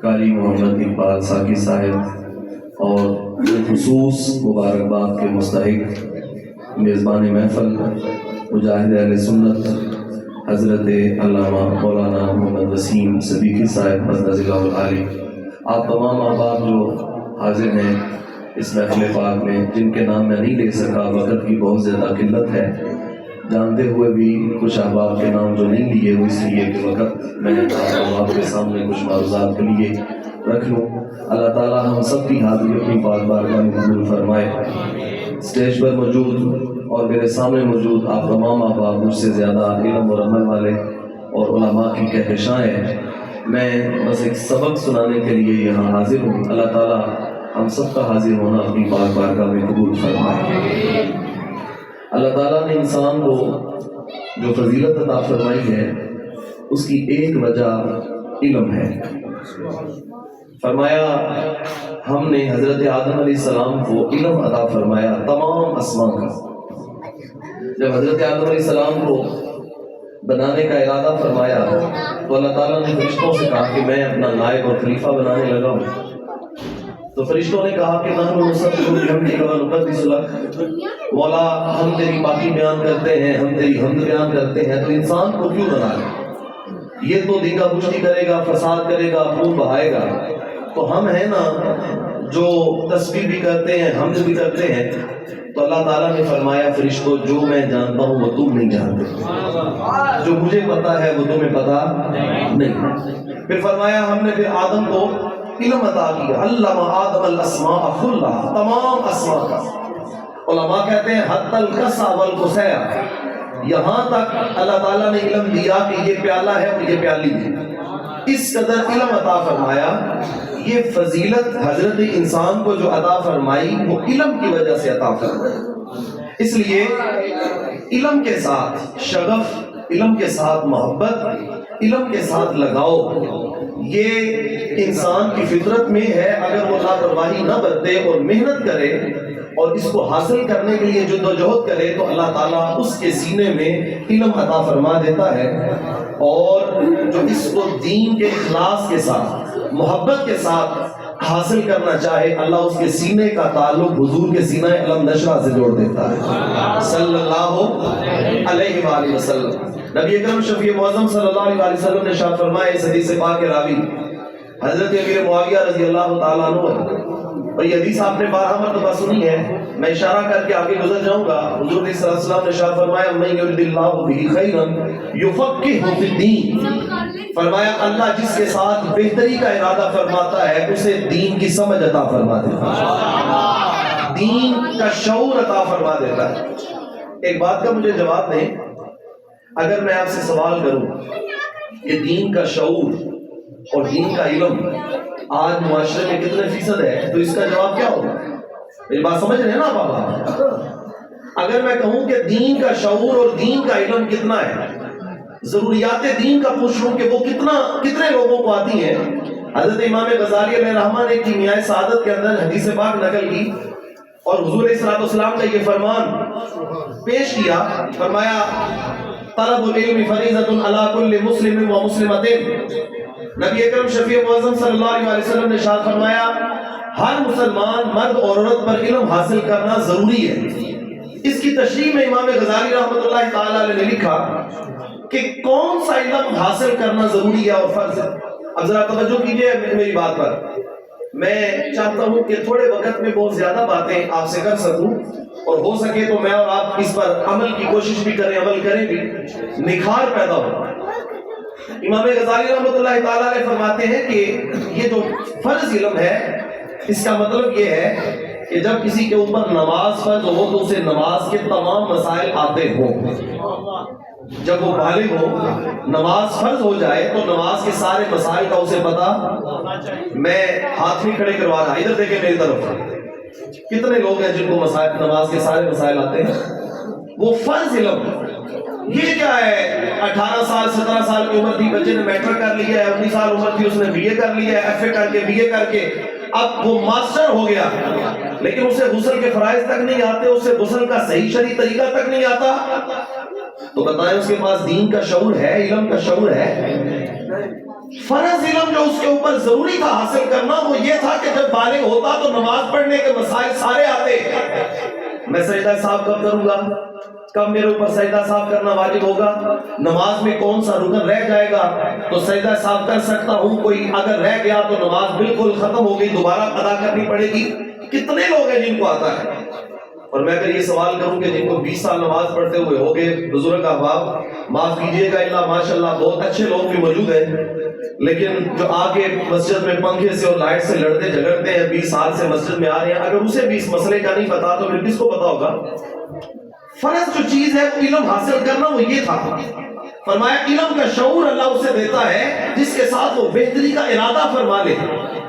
قاری محمد اقبال ساقی صاحب اور بالخصوص مبارکباد کے مستحق میزبان محفل مجاہد اہل سنت حضرت علامہ مولانا محمد وسیم صدیقی صاحب مدنظر العالی، آپ تمام احباب جو حاضر ہیں اس محفل پاک میں، جن کے نام میں نہیں لے سکا، وقت کی بہت زیادہ قلت ہے، جانتے ہوئے بھی کچھ احباب کے نام جو نہیں لیے وہ اس لیے کہ وقت میں آپ کے سامنے کچھ معروضات کے لیے رکھ لوں۔ اللہ تعالیٰ ہم سب کی حاضری اپنی پاک بارگاہ میں قبول فرمائے۔ اسٹیج پر موجود اور میرے سامنے موجود آپ تمام احباب مجھ سے زیادہ علم اور عمل والے اور علماء کی کہکشاں ہیں، میں بس ایک سبق سنانے کے لیے یہاں حاضر ہوں۔ اللہ تعالیٰ ہم سب کا حاضر ہونا اپنی پاک بارگاہ میں قبول فرمائے۔ اللہ تعالیٰ نے انسان کو جو فضیلت عطا فرمائی ہے اس کی ایک وجہ علم ہے۔ فرمایا ہم نے حضرت آدم علیہ السلام کو علم عطا فرمایا تمام اسماء کا۔ جب حضرت آدم علیہ السلام کو بنانے کا ارادہ فرمایا تو اللہ تعالیٰ نے فرشتوں سے کہا کہ میں اپنا نائب اور خلیفہ بنانے لگا ہوں۔ تو فرشتوں نے کہا کہ نحن نسبح بحمدک ونقدس لک، مولا ہم تیری پاکی بیان کرتے ہیں، ہم تیری حمد بیان کرتے ہیں، تو انسان کو کیوں بنا لے؟ یہ تو دیگا پشتی کرے گا، فساد کرے گا، خون بہائے گا، تو ہم ہیں نا جو تسبیح بھی کرتے ہیں، حمد بھی کرتے ہیں۔ تو اللہ تعالیٰ نے فرمایا فرشتوں جو میں جانتا ہوں وہ تم نہیں جانتے، جو مجھے پتا ہے وہ تمہیں پتا نہیں۔ پھر فرمایا ہم نے پھر آدم کو علم عطا کیا، علم آدم الاسماء کلھا، تمام اسماء کا۔ علماء کہتے ہیں حتی الکسا والقسیا، یہاں تک اللہ تعالیٰ نے علم دیا کہ یہ پیالہ ہے اور یہ پیالی ہے، اس قدر علم عطا فرمایا۔ یہ فضیلت حضرت انسان کو جو عطا فرمائی وہ علم کی وجہ سے عطا فرمائی۔ اس لیے علم کے ساتھ شغف، علم کے ساتھ محبت، علم کے ساتھ لگاؤ، یہ انسان کی فطرت میں ہے۔ اگر وہ لاپرواہی نہ برتے اور محنت کرے اور اس کو حاصل کرنے کے لیے جدوجہد کرے تو اللہ تعالیٰ اس کے سینے میں علم عطا فرما دیتا ہے، اور جو اس کو دین کے اخلاص کے ساتھ، محبت کے ساتھ حاصل کرنا چاہے، اللہ اس کے سینے کا تعلق حضور کے سینہ علم نشرہ سے جوڑ دیتا ہے صلی اللہ علیہ وآلہ وسلم۔ نبی اکرم شفیع معظم صلی اللہ علیہ وسلم نے شاہ فرمایا، اس حدیث پاک کے راوی حضرت امیر معاویہ رضی اللہ تعالیٰ عنہ ہے، اور یہ حدیث آپ نے 12 مرتبہ سنی ہے، میں اشارہ کر کے آگے گزر جاؤں گا۔ حضور صلی اللہ علیہ وسلم نے شاہ فرمایا من یرد اللہ بہ خیرا یفقہہ فی الدین، فرمایا اللہ جس کے ساتھ بہتری کا ارادہ فرماتا ہے اسے دین کی سمجھ عطا فرما دیتا ہے، دین کا شعور عطا فرما دیتا ہے۔ ایک بات کا مجھے جواب دیں، اگر میں آپ سے سوال کروں کہ دین کا شعور اور دین کا علم آج معاشرے میں کتنے فیصد ہے، تو اس کا جواب کیا ہوگا؟ میری بات سمجھ رہے ہیں نا بابا؟ اگر میں کہوں کہ دین کا شعور اور دین کا علم کتنا ہے، ضروریات دین کا پوچھوں کہ وہ کتنے لوگوں کو آتی ہیں، حضرت امام غزالی علیہ الرحمہ نے کیمیائے سعادت کے اندر حدیث پاک نقل کی اور حضور علیہ السلام کا یہ فرمان پیش کیا، فرمایا طلب العلم فریضۃ علی کل مسلم و مسلمۃ۔ نبی اکرم شفیع معظم صلی اللہ علیہ وسلم نے ارشاد فرمایا ہر مسلمان مرد اور عورت پر علم حاصل کرنا ضروری ہے۔ اس کی تشریح میں امام غزالی رحمۃ اللہ تعالی علیہ نے لکھا کہ کون سا علم حاصل کرنا ضروری ہے اور فرض ہے۔ اب ذرا توجہ کیجئے میری بات پر، میں چاہتا ہوں کہ تھوڑے وقت میں بہت زیادہ باتیں آپ سے کر سکوں، اور ہو سکے تو میں اور آپ اس پر عمل کی کوشش بھی کریں، عمل کریں بھی، نکھار پیدا ہو۔ امام غزالی رحمۃ اللہ تعالیٰ علیہ فرماتے ہیں کہ یہ جو فرض علم ہے اس کا مطلب یہ ہے کہ جب کسی کے اوپر نماز فرض ہو تو اسے نماز کے تمام مسائل آتے ہوں۔ جب وہ بالغ ہو، نماز فرض ہو جائے تو نماز کے سارے مسائل کا اسے پتا۔ میں ہاتھ نہیں کھڑے کروا رہا، ادھر دیکھیں میری طرف، کتنے لوگ ہیں جن کو نماز کے سارے مسائل آتے ہیں؟ وہ فرض علم۔ یہ کیا ہے، 18 سال 17 سال کی عمر تھی، بچے نے میٹرک کر لیا ہے، 19 سال عمر تھی اس نے بی اے کر لیا ہے، ایف اے کر کے بی اے کر کے اب وہ ماسٹر ہو گیا، لیکن اسے غسل کے فرائض تک نہیں آتے، اسے غسل کا صحیح شرعی طریقہ تک نہیں آتا، تو بتائیں اس کے پاس دین کا شعور ہے، علم کا شعور ہے؟ فرض علم جو اس کے اوپر ضروری تھا حاصل کرنا وہ یہ تھا کہ جب بالغ ہوتا تو نماز پڑھنے کے مسائل سارے آتے. میں سجدہ صاحب کب کروں گا, کب میرے اوپر سجدہ صاحب کرنا واجب ہوگا, نماز میں کون سا رکن رہ جائے گا تو سجدہ صاحب کر سکتا ہوں, کوئی اگر رہ گیا تو نماز بالکل ختم ہو گئی, دوبارہ ادا کرنی پڑے گی. کتنے لوگ ہیں جن کو آتا ہے؟ اور میں اگر یہ سوال کروں کہ جن کو 20 سال نماز پڑھتے ہوئے ہو گئے, بزرگ احباب معاف کیجئے گا, اللہ ماشاءاللہ بہت اچھے لوگ بھی موجود ہیں, لیکن جو آگے مسجد میں پنکھے سے اور لائٹ سے لڑتے جھگڑتے ہیں, 20 سال سے مسجد میں آ رہے ہیں, اگر اسے بھی اس مسئلے کا نہیں پتا تو پھر کس کو پتا ہوگا؟ فرض جو چیز ہے علم حاصل کرنا وہ یہ تھا. فرمایا علم کا شعور اللہ اسے دیتا ہے جس کے ساتھ وہ بہتری کا ارادہ فرما لے,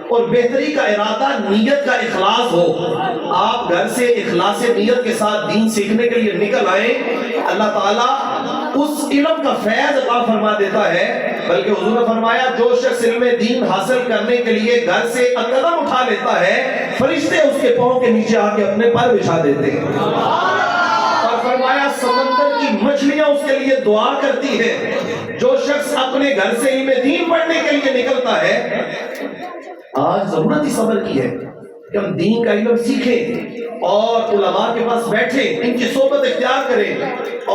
اور بہتری کا ارادہ نیت کا اخلاص ہو. آپ گھر سے اخلاص نیت کے ساتھ دین سیکھنے کے لیے نکل آئیں, اللہ تعالیٰ اس علم کا فیض عطا فرما دیتا ہے. بلکہ حضور نے فرمایا جو شخص علم دین حاصل کرنے کے لیے گھر سے قدم اٹھا لیتا ہے, فرشتے اس کے پاؤں کے نیچے آ کے اپنے پر بچھا دیتے ہیں. اور فرمایا سمندر کی مچھلیاں اس کے لیے دعا کرتی ہیں. جو شخص اپنے گھر سے علم دین پڑھنے کے لیے نکلتا ہے, آج ضرورت ہی صبر کی ہے کہ ہم دین کا علم سیکھیں اور علماء کے پاس بیٹھیں, ان کی صحبت اختیار کریں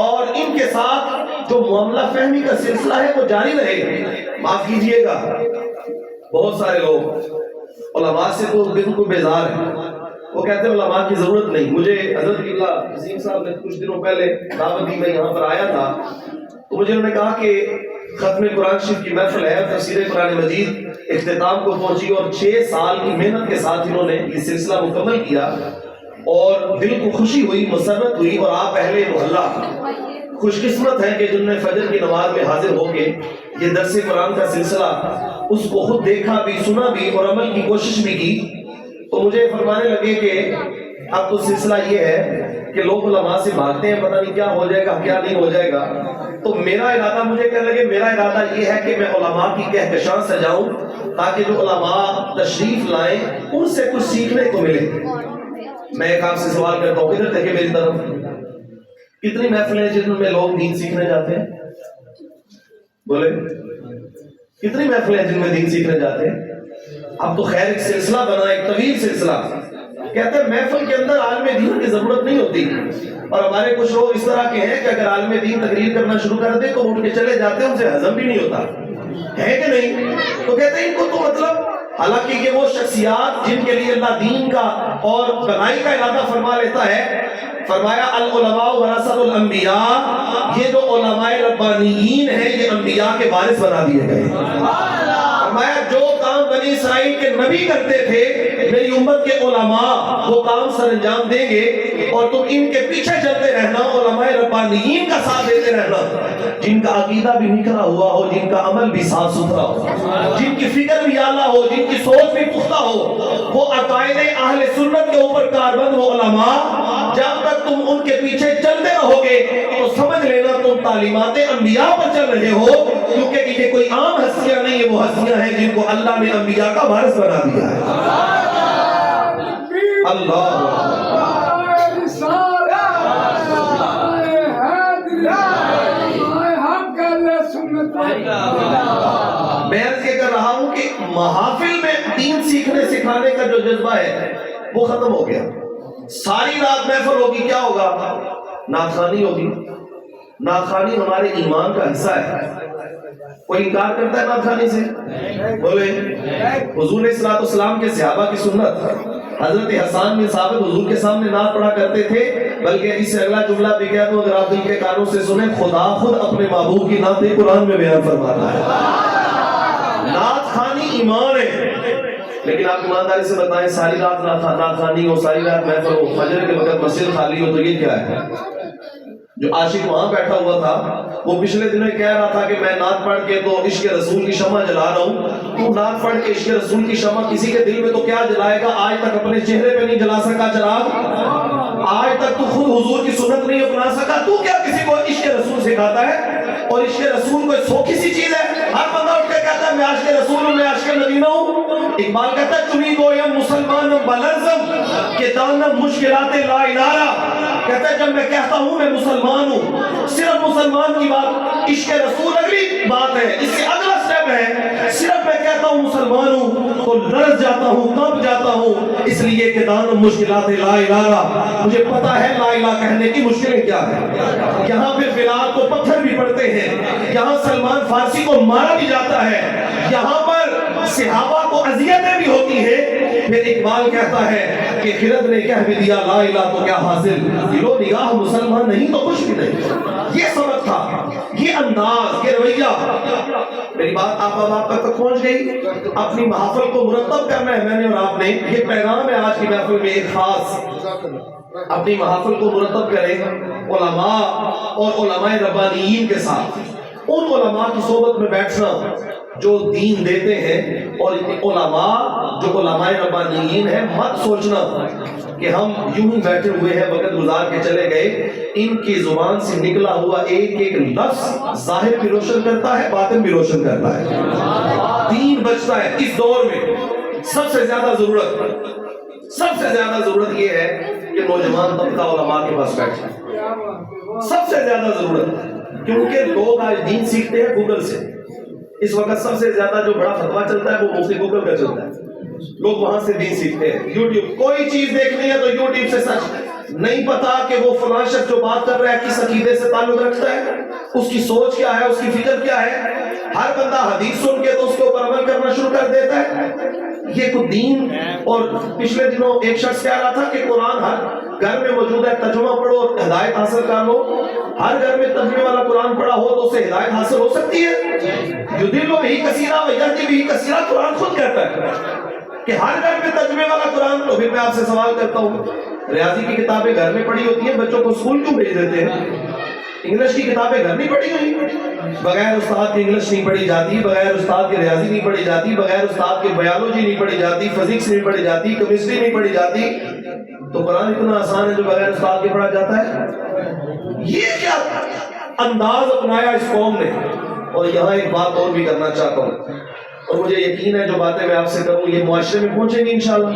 اور ان کے ساتھ جو معاملہ فہمی کا سلسلہ ہے وہ جاری رہے. معاف کیجئے گا, بہت سارے لوگ علماء سے تو بالکل بیزار ہیں, وہ کہتے ہیں علماء کی ضرورت نہیں. مجھے حضرت قبلہ عظیم صاحب نے کچھ دنوں پہلے دعوت دی, میں یہاں پر آیا تھا تو مجھے انہوں نے کہا کہ ختم قرآن شریف کی محفل ہے, تفسیر قرآن مجید اختتام کو پہنچی اور 6 سال کی محنت کے ساتھ انہوں نے یہ سلسلہ مکمل کیا اور دل کو خوشی ہوئی, مسرت ہوئی. اور آپ اہل محلہ خوش قسمت ہیں کہ جن نے فجر کی نماز میں حاضر ہو کے یہ درس قرآن کا سلسلہ اس کو خود دیکھا بھی, سنا بھی اور عمل کی کوشش بھی کی. تو مجھے فرمانے لگے کہ اب تو سلسلہ یہ ہے کہ لوگ علماء سے بھاگتے ہیں, پتہ نہیں کیا ہو جائے گا کیا نہیں ہو جائے گا. تو میرا ارادہ, مجھے کہنے لگے میرا ارادہ یہ ہے کہ میں علماء کی کہکشاں سجاؤں تاکہ جو علماء تشریف لائیں ان سے کچھ سیکھنے کو ملے. میں ایک آپ سے سوال کرتا ہوں, ادھر دیکھیں میری طرف, کتنی محفلیں جن میں لوگ دین سیکھنے جاتے ہیں؟ بولے کتنی محفلیں جن میں دین سیکھنے جاتے ہیں؟ اب تو خیر ایک سلسلہ بنا, ایک طویل سلسلہ. کہتے ہیں محفل کے اندر عالم دین کی ضرورت نہیں ہوتی, اور ہمارے کچھ لوگ اس طرح کے ہیں کہ اگر عالم دین تقریر کرنا شروع کر دے تو اٹھ کے چلے جاتے ہیں, ان سے ہضم بھی نہیں ہوتا ہے کہ نہیں. تو کہتے ہیں ان کو تو مطلب, حالانکہ یہ وہ شخصیات جن کے لیے اللہ دین کا اور بھلائی کا ارادہ فرما لیتا ہے. فرمایا العلماء ورثۃ الانبیاء, یہ جو علماء ربانیین ہیں یہ انبیاء کے وارث بنا دیے گئے. فرمایا جو کام بنی اسرائیل کے نبی کرتے تھے میری امت کے علماء وہ کام سر انجام دیں گے, اور تم ان کے پیچھے چلتے رہنا, علماء ربانیین کا ساتھ دیتے رہنا, جن کا عقیدہ بھی نکھرا ہوا ہو, جن کا عمل بھی صاف ستھرا ہو, جن کی فکر بھی اعلیٰ ہو, جن کی سوچ بھی پختہ ہو, وہ عقائد اہل سنت کے اوپر کاربند ہو علماء. جب تک تم ان کے پیچھے چلتے رہو گے تو سمجھ لینا تم تعلیمات انبیاء پر چل رہے ہو, کیونکہ یہ کوئی عام ہستیاں نہیں ہے, وہ ہستیاں ہیں جن کو اللہ نے انبیاء کا وارث بنا دیا ہے. اللہ میں عرض یہ کر رہا ہوں کہ محافل میں دین سیکھنے سکھانے کا جو جذبہ ہے وہ ختم ہو گیا. ساری رات محفل ہوگی, کیا ہوگا؟ ناخوانی ہوگی. ناخوانی ہمارے ایمان کا حصہ ہے. کوئی انکار کرتا ہے ناخوانی سے؟ بولے حضور علیہ الصلوۃ والسلام کے صحابہ کی سنت, حضرت حسان بن ثابت حضور کے سامنے نعت پڑھا کرتے تھے. بلکہ اس سے اگلا جملہ بھی کہہ دوں, اگر آپ دل کے کانوں سے سنیں, خدا خود اپنے محبوب کی نعت قرآن میں بیان فرماتا ہے. نعت خوانی ایمان ہے. لیکن آپ ایمانداری سے بتائیں, ساری رات نعت خوانی ہو, ساری رات محفل ہو, فجر کے وقت مسجد خالی ہو, تو یہ کیا ہے؟ جو عاشق وہاں بیٹھا ہوا تھا وہ پچھلے دنوں کہہ رہا تھا کہ میں نعت پڑھ کے تو عشق رسول کی شمع جلا رہا ہوں. تو نعت پڑھ کے عشق رسول کی شمع کسی کے دل میں تو کیا جلائے گا؟ آج تک اپنے چہرے پہ نہیں جلا سکا چراغ, آج تک تو خود حضور کی سنت نہیں اپنا سکا, تو کیا کسی کو عشق رسول سکھاتا ہے؟ اور عشق رسول کوئی سوکھی سی چیز ہے؟ ہر بندہ اٹھ کے کہتا ہے میں عاشق رسول ہوں, میں عاشق مدینہ ہوں. اقبال کہتا ہے تمہیں گویم مسلمان بلرزم کہ دانم مشکلات لا الارا. کہتا ہے جب میں کہتا ہوں میں مسلمان ہوں, صرف مسلمان کی بات, عشق رسول اگلی بات ہے, اس سے اگلا سٹیپ الگ ہے. صرف میں کہتا ہوں مسلمان ہوں تو لرز جاتا ہوں, کانپ جاتا ہوں, اس لیے کہ دانم مشکلات لا الہ, مجھے پتا ہے لا الہ کہنے کی مشکلیں کیا ہے. یہاں پہ بلال کو پتھر بھی پڑتے ہیں, یہاں سلمان فارسی کو مارا بھی جاتا ہے, یہاں پر صحابہ کو اذیتیں بھی ہوتی ہیں. پھر اقبال کہتا ہے کہ خرد نے کہہ بھی دیا لا الہ تو کیا حاصل, دلو نگاہ مسلمان نہیں تو کچھ بھی نہیں. یہ سبق تھا, یہ انداز, یہ رویہ. میری بات آپ تک پہنچ گئی. اپنی محافل کو مرتب کرنا ہے میں نے اور آپ نے. یہ پیغام ہے آج کی محفل میں ایک خاص, اپنی محافل کو مرتب کریں علماء اور علماء ربانیین کے ساتھ. ان علماء کی صحبت میں بیٹھنا جو دین دیتے ہیں, اور علماء جو علماء ربانیین ہیں. مت سوچنا کہ ہم یوں ہی بیٹھے ہوئے ہیں وقت گزار کے چلے گئے. ان کی زبان سے نکلا ہوا ایک ایک لفظ ظاہر بھی روشن کرتا ہے, باطن بھی روشن کرتا ہے. دین بچتا ہے. اس دور میں سب سے زیادہ ضرورت یہ ہے کہ نوجوان طبقہ علماء کے پاس بیٹھے. سب سے زیادہ ضرورت, کیونکہ لوگ آج دین سیکھتے ہیں گوگل سے. اس وقت سب سے زیادہ جو بڑا فتویٰ چلتا ہے وہ مفتی گوگل کا چلتا ہے. لوگ وہاں سے دین سیکھتے ہیں. یوٹیوب, کوئی چیز دیکھنی ہے تو یوٹیوب سے سچ. نہیں پتا کہ وہ فلاں شخص جو بات کر رہا ہے کس عقیدے سے تعلق رکھتا ہے, اس کی سوچ کیا ہے, اس کی فکر کیا ہے. ہر بندہ حدیث سن کے تو اس کے اوپر عمل کرنا شروع کر دیتا ہے. یہ کوئی دین. اور پچھلے دنوں ایک شخص کہہ رہا تھا کہ قرآن ہر گھر میں موجود ہے, ترجمہ پڑھو اور ہدایت حاصل کر لو. ہر گھر میں ترجمے والا قرآن پڑھا ہو تو اسے ہدایت حاصل ہو سکتی ہے. یضل بہ کثیرا ویہدی بہ کثیرا, قرآن خود کہتا ہے کہ ہر گھر میں ترجمے والا قرآن. تو پھر میں آپ سے سوال کرتا ہوں, ریاضی کی کتابیں گھر میں پڑھی ہوتی ہیں, بچوں کو اسکول کیوں بھیج دیتے ہیں؟ انگلش کی کتابیں گھر نہیں پڑھی ہوئی, بغیر استاد کے انگلش نہیں پڑھی جاتی, بغیر استاد کے ریاضی نہیں پڑھی جاتی, بغیر استاد کے بایولوجی نہیں پڑھی جاتی, فزکس نہیں پڑھی جاتی, کیمسٹری نہیں پڑھی جاتی. تو قرآن اتنا آسان ہے جو بغیر استاد کے پڑھا جاتا ہے. یہ کیا انداز اپنایا اس قوم نے. اور یہاں ایک بات اور بھی کرنا چاہتا ہوں, اور مجھے یقین ہے جو باتیں میں آپ سے کروں یہ معاشرے میں پہنچیں گی انشاءاللہ.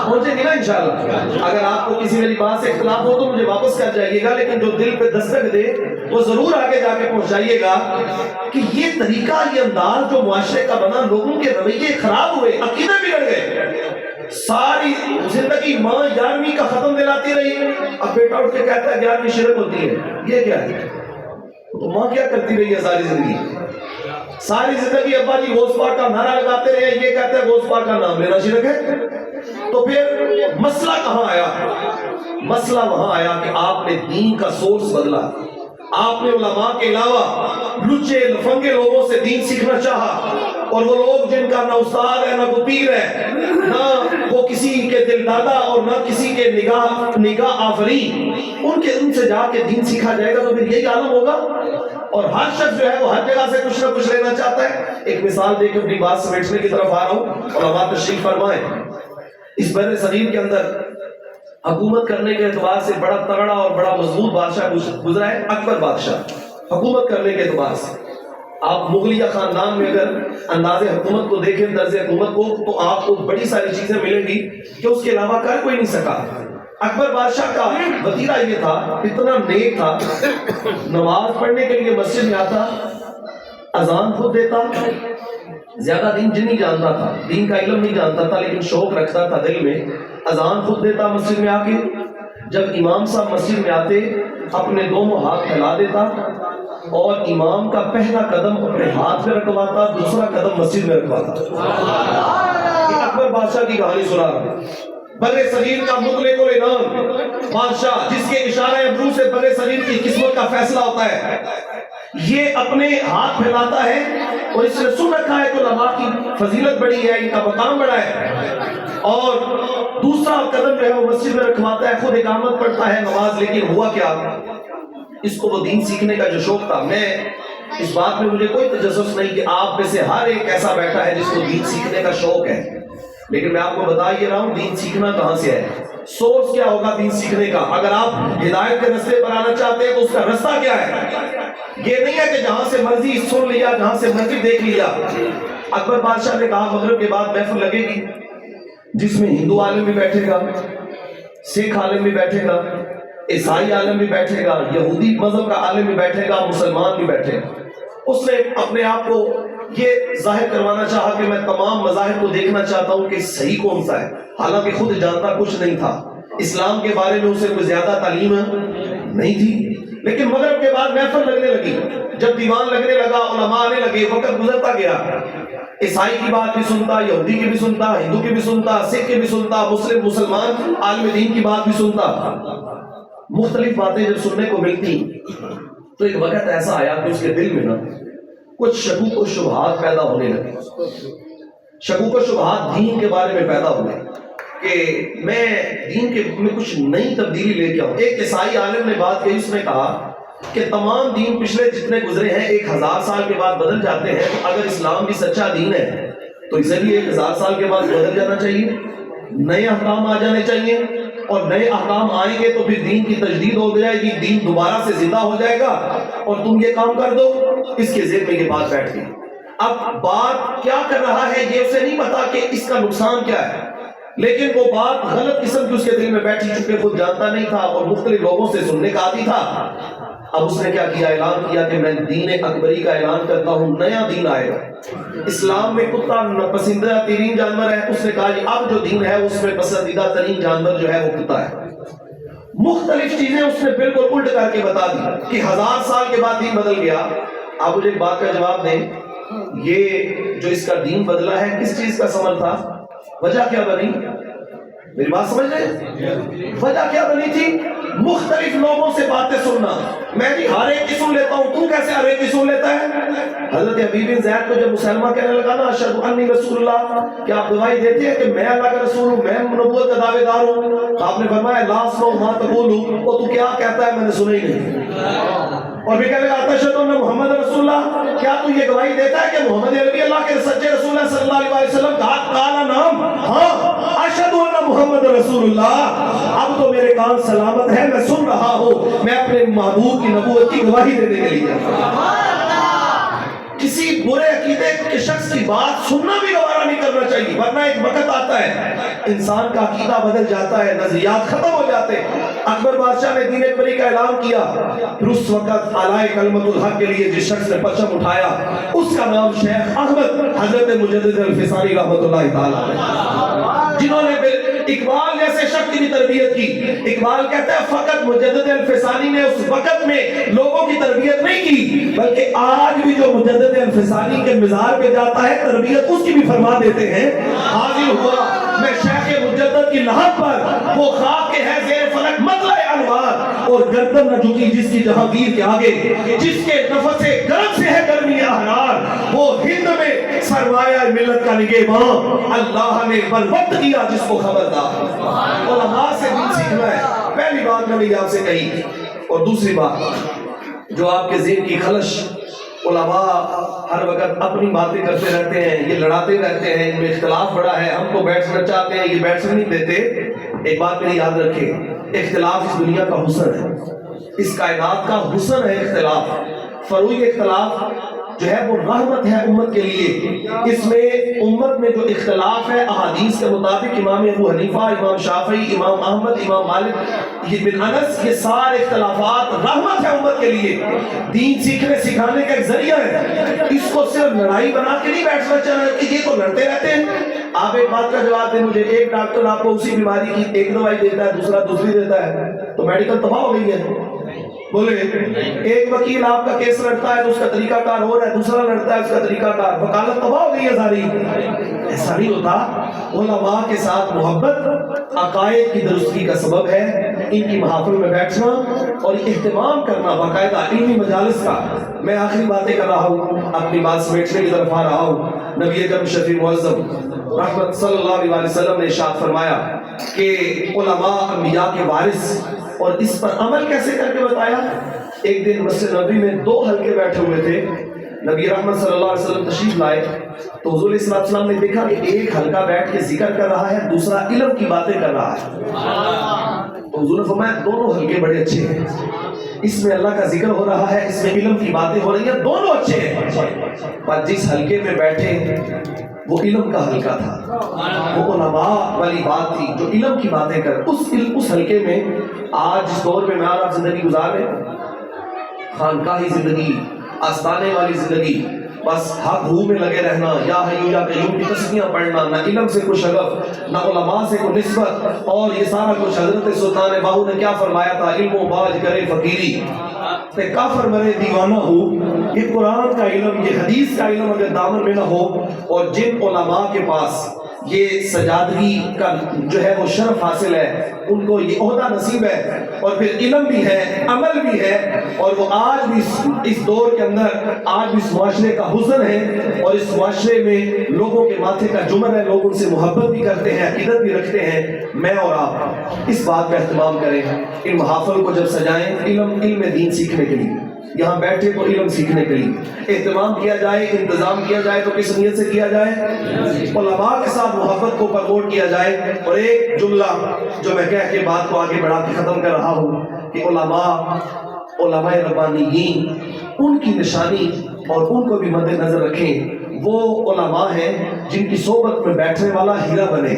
پہنچیں گی نا انشاءاللہ. اگر آپ کو کسی میری بات سے اختلاف ہو تو مجھے واپس کر جائیے گا, لیکن جو دل پہ دستک دے وہ ضرور آگے جا کے پہنچائیے گا کہ یہ طریقہ, یہ انداز جو معاشرے کا بنا, لوگوں کے رویے خراب ہوئے, عقیدے بگڑ گئے. ساری زندگی ماں 11ویں کا ختم دلاتی رہی, اب بیٹا اٹھ کے کہتا ہے 11ویں شرک ہوتی ہے. یہ کیا ہے؟ تو ماں کیا کرتی رہی ہے ساری زندگی؟ ساری زندگی ابا جی غوث پاک کا نعرہ لگاتے رہے, یہ کہتے ہیں غوث پاک کا نام لینا شرک ہے. تو پھر مسئلہ کہاں آیا؟ مسئلہ وہاں آیا کہ آپ نے دین کا سورس بدلا. آپ نے علماء کے علاوہ لچے لفنگے لوگوں سے دین سیکھنا چاہا, اور وہ لوگ جن کا نہ استاد ہے, نہ کوئی پیر ہے, نہ وہ کسی کے دل دادا اور نہ کسی کے نگاہ آفرین, ان سے جا کے دین سیکھا جائے گا تو پھر یہی عالم ہوگا. اور ہر شخص جو ہے وہ ہر جگہ سے کچھ نہ کچھ لینا چاہتا ہے. ایک مثال دے کے اپنی بات سمیٹنے کی طرف آ رہا ہوں. علماء تشریف فرمائیں. اس بر صغیر کے اندر حکومت کرنے کے اعتبار سے بڑا تگڑا اور بڑا مضبوط بادشاہ گزرا ہے, اکبر بادشاہ. حکومت کرنے کے اعتبار سے آپ مغلیہ خاندان میں اگر انداز حکومت کو دیکھیں, طرز حکومت کو, تو آپ کو بڑی ساری چیزیں ملیں گی کہ اس کے علاوہ کر کوئی نہیں سکا. اکبر بادشاہ کا وتیرہ یہ تھا, اتنا نیک تھا, نماز پڑھنے کے لیے مسجد میں آتا, اذان خود دیتا, زیادہ دین نہیں جانتا تھا, دین کا علم نہیں جانتا تھا, لیکن شوق رکھتا تھا دل میں. اذان خود دیتا مسجد میں آ کے. جب امام صاحب مسجد میں آتے اپنے دونوں ہاتھ پھیلا دیتا اور امام کا پہلا قدم اپنے ہاتھ میں رکھواتا, دوسرا قدم مسجد میں رکھواتا. یہ اکبر بادشاہ کی کہانی سنا رہا ہوں. بر صغیر کا مغلق العنان بادشاہ, جس کے اشارہ ابرو سے بر صغیر کی قسمت کا فیصلہ ہوتا ہے, یہ اپنے ہاتھ پھیلاتا ہے. اور اس نے سن رکھا ہے کہ علماء کی فضیلت بڑی ہے, ان کا مقام بڑا ہے, اور دوسرا قدم جو ہے وہ مسجد میں رکھواتا ہے, خود اقامت پڑھتا ہے نماز. لیکن ہوا کیا, اس کو وہ دین سیکھنے کا جو شوق تھا, میں اس بات میں مجھے کوئی تجسس نہیں کہ آپ میں سے ہر ایک ایسا بیٹھا ہے جس کو دین سیکھنے کا شوق ہے, لیکن میں آپ کو بتا یہ رہا ہوں دین سیکھنا کہاں سے ہے, سورس کیا ہوگا دین سیکھنے کا. اگر آپ ہدایت کے رستے پر آنا چاہتے ہیں تو اس کا رستہ کیا ہے؟ یہ نہیں ہے کہ جہاں سے مرضی سن لیا, جہاں سے مرضی دیکھ لیا. اکبر بادشاہ نے کہا مغرب کے بعد محفل لگے گی جس میں ہندو عالم بھی بیٹھے گا, سکھ عالم بھی بیٹھے گا, عیسائی عالم بھی بیٹھے گا, یہودی مذہب کا عالم بھی بیٹھے گا, مسلمان بھی بیٹھے گا. اس نے اپنے آپ کو یہ ظاہر کروانا چاہا کہ میں تمام مذاہب کو دیکھنا چاہتا ہوں کہ صحیح کون سا ہے، حالانکہ خود جانتا کچھ نہیں تھا، اسلام کے بارے میں اسے کوئی زیادہ تعلیم نہیں تھی، لیکن مغرب کے بعد محفل لگنے لگی، جب دیوان لگنے لگا، علماء آنے لگے، وقت گزرتا گیا، عیسائی کی بات بھی سنتا، یہودی کی بھی سنتا، ہندو کی بھی سنتا، سکھ کی بھی سنتا، مسلمان عالم دین کی بات بھی سنتا، مختلف باتیں جب سننے کو ملتی تو ایک وقت ایسا آیا کہ اس کے دل میں نا کچھ شکوک و شبہات پیدا ہونے لگے، شکوک و شبہات دین کے بارے میں پیدا ہوئے کہ میں دین کے میں کچھ نئی تبدیلی لے کے آؤں۔ ایک عیسائی عالم نے بات کہی، اس نے کہا کہ تمام دین پچھلے جتنے گزرے ہیں 1000 سال کے بعد بدل جاتے ہیں، تو اگر اسلام بھی سچا دین ہے تو اسے بھی 1000 سال کے بعد بدل جانا چاہیے، نئے احکام آ جانے چاہیے، اور نئے احکام آئیں گے تو پھر دین کی تجدید ہو جائے گی، دین دوبارہ سے زندہ ہو جائے گا، اور تم یہ کام کر دو۔ اس کے ذہن میں یہ بات بیٹھ گئی۔ اب بات کیا کر رہا ہے یہ اسے نہیں پتا کہ اس کا نقصان کیا ہے، لیکن وہ بات غلط قسم کی اس کے دل میں بیٹھی، چونکہ خود جانتا نہیں تھا اور مختلف لوگوں سے سننے کا عادی تھا۔ اب اس نے کیا کیا، اعلان کیا کہ میں دین اکبری کا اعلان کرتا ہوں، نیا دین آئے گا۔ اسلام میں کتا پسندیدہ ترین جانور ہے، اس نے کہا جی اب جو دین ہے اس میں پسندیدہ ترین جانور جو ہے وہ کتا ہے۔ مختلف چیزیں اس نے بالکل الٹ کر کے بتا دی کہ 1000 سال کے بعد دین بدل گیا۔ آپ مجھے ایک بات کا جواب دیں، یہ جو اس کا دین بدلا ہے کس چیز کا ثمر تھا؟ وجہ کیا بنی؟ میری بات سمجھ رہے؟ وجہ کیا بنی تھی؟ مختلف لوگوں سے باتیں سننا۔ میں بھی ہر ایک کی سن لیتا ہوں، تو کیسے ہر ایک کی سن لیتا ہے؟ حضرت حبیب بن زید کو جب مسلمہ کہنے لگا نا اشہد انی رسول اللہ، کیا آپ گواہی دیتے ہیں کہ میں اللہ کا رسول ہوں، میں نبوت کا دعوے دار ہوں؟ آپ نے فرمایا لا اسمع ما تقول، اور تو کیا کہتا ہے میں نے سنا ہی نہیں۔ اور بھی کہنے لگا اشہد ان محمد رسول اللہ، کیا تو یہ گواہی دیتا ہے کہ محمد عربی اللہ کے سچے رسول ہیں صلی اللہ علیہ وسلم؟ کالا نام، ہاں اشہد ان محمد رسول اللہ۔ اب تو میرے کان سلامت ہے، میں سن رہا ہوں، میں اپنے محبوب کی نبوت کی گواہی دینے کے لیے۔ کسی برے عقیدے کے شخص کی بات سننا بھی گوارا نہیں کرنا چاہیے، ورنہ ایک وقت آتا ہے انسان کا عقیدہ بدل جاتا ہے، نظریات ختم ہو جاتے ہیں۔ اکبر بادشاہ نے دین اکبری کا اعلان کیا، پھر اس وقت اعلی کلمت الحق کے لیے جس شخص نے پرچم اٹھایا اس کا نام شیخ احمد حضرت مجدد الفسانی رحمۃ اللہ تعالی علیہ، جنہوں نے اقبال جیسے شخص کی بھی تربیت کی۔ اقبال کہتا ہے فقط مجدد الفسانی نے اس وقت میں لوگوں کی تربیت نہیں کی، بلکہ آج بھی جو مجدد الفسانی کے مزار پہ جاتا ہے تربیت اس کی بھی فرما دیتے ہیں۔ حاضر ہوا میں شیخ مجدد کی لحد پر، وہ خاک کے ہے زیر فلک مطلع انوار، اور گردن نہ جھکی جس کی جہانگیر کے آگے، جس کے نفس گرم سے ہے گرمی احرار، وہ ہند میں سرمایہ ملت کا نگہباں، اللہ نے بروقت کیا جس کو خبردار۔ علماء سے دین سیکھنا ہے، پہلی بات میں نے آپ سے کہی۔ اور دوسری بات جو آپ کے ذہن کی خلش، علماء ہر وقت اپنی باتیں کرتے رہتے ہیں، یہ لڑاتے رہتے ہیں، ان میں اختلاف بڑا ہے، ہم کو بیٹھنا چاہتے ہیں، یہ بیٹھنے نہیں دیتے۔ ایک بات میری یاد رکھیں، اختلاف اس دنیا کا حسن ہے، اس کائنات کا حسن ہے اختلاف۔ فروئی اختلاف جو ہے وہ رحمت ہے امت کے لیے۔ اس میں امت میں جو اختلاف ہے احادیث کے مطابق امام ابو حنیفہ، امام شافعی، امام احمد، امام مالک بن انس، یہ سارے اختلافات رحمت ہے امت کے لیے، دین سیکھنے سکھانے کا ایک ذریعہ ہے۔ اس کو صرف لڑائی بنا کے نہیں بیٹھنا چاہیے کہ یہ تو لڑتے رہتے ہیں۔ آپ ایک بات کا جواب دیں مجھے، ایک ڈاکٹر آپ کو اسی بیماری کی ایک دوائی دیتا ہے، دوسرا دوسری دیتا ہے، تو میڈیکل تباہ ہو گئی ہے؟ بولے ایک وکیل آپ کا کیس لڑتا ہے تو اس کا طریقہ کار ہو رہا ہے، دوسرا لڑتا ہے اس کا طریقہ کار، وکالت تباہ ہو گئی ہے ساری۔ ایسا نہیں ہوتا، علماء کے ساتھ محبت عقائد کی درستگی کا سبب ہے۔ ان کی محافل میں بیٹھنا اور اہتمام کرنا باقاعدہ علمی مجالس کا۔ میں آخری باتیں کر رہا ہوں، اپنی بات سمیٹنے کی طرف آ رہا ہوں۔ نبی اکرم شفیع معظم رحمت صلی اللہ علیہ وسلم نے ارشاد فرمایا کہ علماء انبیاء کے وارث، اور اس پر عمل کیسے کر کے بتایا۔ ایک دن مسجد نبی میں 2 حلقے بیٹھے ہوئے تھے، نبی رحمت صلی اللہ علیہ وسلم تشریف لائے تو حضور علیہ السلام نے دیکھا کہ ایک حلقہ بیٹھ کے ذکر کر رہا ہے، دوسرا علم کی باتیں کر رہا ہے۔ تو حضور نے فرمایا دونوں حلقے بڑے اچھے ہیں، اس میں اللہ کا ذکر ہو رہا ہے، اس میں علم کی باتیں ہو رہی ہیں، دونوں اچھے ہیں۔ پر جس حلقے میں بیٹھے وہ علم کا حلقہ تھا، وہ علماء والی بات تھی جو علم کی باتیں کر، اس حلقے میں آج جس دور میں آپ زندگی گزار رہے ہیں، خانقاہی زندگی، آستانے والی زندگی، بس حق ہو میں لگے رہنا، یا حیو یا قیوم کی تسبیحاں پڑھنا، نہ علم سے کوئی شغف، نہ علماء سے کوئی نسبت، اور یہ سارا کچھ حضرت سلطان باہو نے کیا فرمایا تھا، علم و باج کرے فقیری تے کافر مرے دیوانہ ہو۔ یہ قرآن کا علم، یہ حدیث کا علم اگر دامن میں نہ ہو، اور جن علماء کے پاس یہ سجادگی کا جو ہے وہ شرف حاصل ہے، ان کو یہ عہدہ نصیب ہے، اور پھر علم بھی ہے، عمل بھی ہے، اور وہ آج بھی اس دور کے اندر آج بھی اس معاشرے کا حسن ہے، اور اس معاشرے میں لوگوں کے ماتھے کا جمر ہے، لوگ ان سے محبت بھی کرتے ہیں، عقیدت بھی رکھتے ہیں۔ میں اور آپ اس بات کا اہتمام کریں، ان محافل کو جب سجائیں علم دین سیکھنے کے لیے، یہاں بیٹھے تو علم سیکھنے کے لیے اہتمام کیا جائے، انتظام کیا جائے، تو کس نیت سے کیا جائے؟ علماء کے ساتھ محبت کو پروموٹ کیا جائے۔ اور ایک جملہ جو میں کہہ کے بات کو آگے بڑھا کے ختم کر رہا ہوں کہ علماء ربانیین، ان کی نشانی اور ان کو بھی مد نظر رکھیں، وہ علماء ہیں جن کی صحبت میں بیٹھنے والا ہیرا بنے،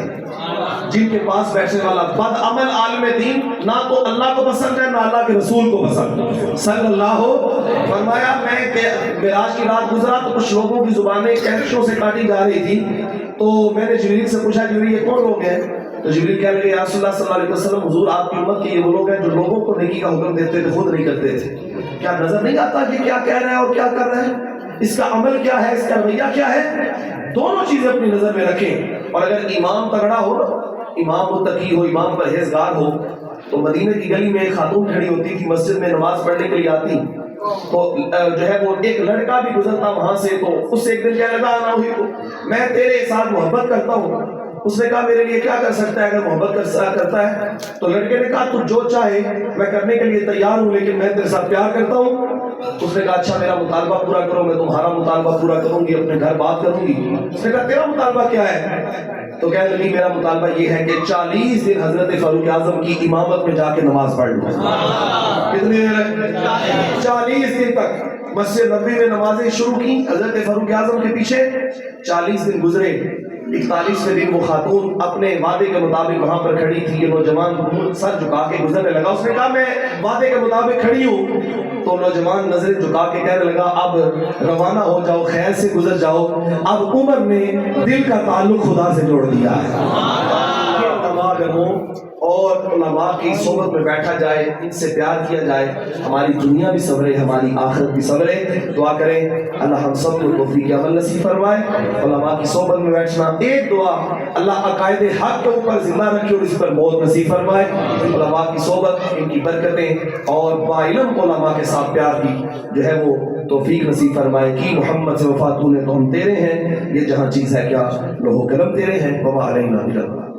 جن کے پاس بیٹھنے والا بد عمل عالم دین نہ تو اللہ کو پسند ہے، نہ اللہ کے رسول کو پسند صلی اللہ فرمایا۔ میں معراج کی رات گزرا تو کچھ لوگوں کی زبانیں کہکشوں سے کاٹی جا رہی تھی، تو میں نے جبریل سے پوچھا، جبریل یہ کون لوگ ہیں؟ تو جبریل کہنے لگے، یا رسول اللہ صلی اللہ علیہ وسلم، حضور آپ کی امت کے یہ وہ لوگ ہیں جو لوگوں کو نیکی کا حکم دیتے تھے، خود نہیں کرتے تھے۔ کیا نظر نہیں آتا کہ کیا کہہ رہے ہیں اور کیا کر رہے ہیں؟ اس کا عمل کیا ہے، اس کا رویہ کیا ہے؟ دونوں چیزیں اپنی نظر میں رکھیں۔ اور اگر امام تگڑا ہو، امام متقی ہو، امام پرہیزگار ہو، تو مدینہ کی گلی میں ایک خاتون کھڑی ہوتی تھی، مسجد میں نماز پڑھنے کے لیے آتی، تو جو ہے وہ ایک لڑکا بھی گزرتا وہاں سے، تو اس سے ایک دن کہنے لگا، میں تیرے ساتھ محبت کرتا ہوں۔ اس نے کہا، میرے لیے کیا کر سکتا ہے اگر محبت کرتا ہے؟ تو لڑکے نے کہا، تو جو چاہے میں کرنے کے لیے تیار ہوں، لیکن میں تیرے ساتھ پیار کرتا ہوں۔ اس نے کہا، اچھا میرا مطالبہ پورا کرو، میں تمہارا مطالبہ پورا کروں گی، اپنے گھر بات کروں گی۔ اس نے کہا، تیرا مطالبہ کیا ہے؟ تو کہنے لگی، میرا مطالبہ یہ ہے کہ 40 دن حضرت فاروق اعظم کی امامت میں جا کے نماز پڑھ لوں۔ کتنی دیر؟ 40 دن تک مسجد نبوی میں نمازیں شروع کی حضرت فاروق اعظم کے پیچھے۔ 40 دن گزرے، 41ویں دن وہ خاتون اپنے وعدے کے مطابق وہاں پر کھڑی تھی، یہ نوجوان سر جھکا کے گزرنے لگا۔ اس نے کہا، میں وعدے کے مطابق کھڑی ہوں۔ تو نوجوان نظریں جھکا کے کہنے لگا، اب روانہ ہو جاؤ، خیر سے گزر جاؤ، اب عمر نے دل کا تعلق خدا سے جوڑ دیا ہے۔ علماء اگر ہوں اور علماء کی صحبت میں بیٹھا جائے، ان سے پیار کیا جائے، ہماری دنیا بھی سنورے، ہماری آخرت بھی سنورے۔ دعا کریں اللہ ہم سب کو توفیق عمل نصیب فرمائے، علماء کی صحبت میں بیٹھنا۔ ایک دعا، اللہ عقائد حق کے اوپر زندہ رکھے اور اس پر موت نصیب فرمائے۔ علماء کی صحبت، ان کی برکتیں اور باعلم علماء کے ساتھ پیار کی جو ہے وہ توفیق نصیب فرمائے۔ کہ محمد سے وفات نے تو ہم تیرے ہیں، یہ جہاں چیز ہے کیا لوہ قلم تیرے ہیں، وما علینا الا البلاغ۔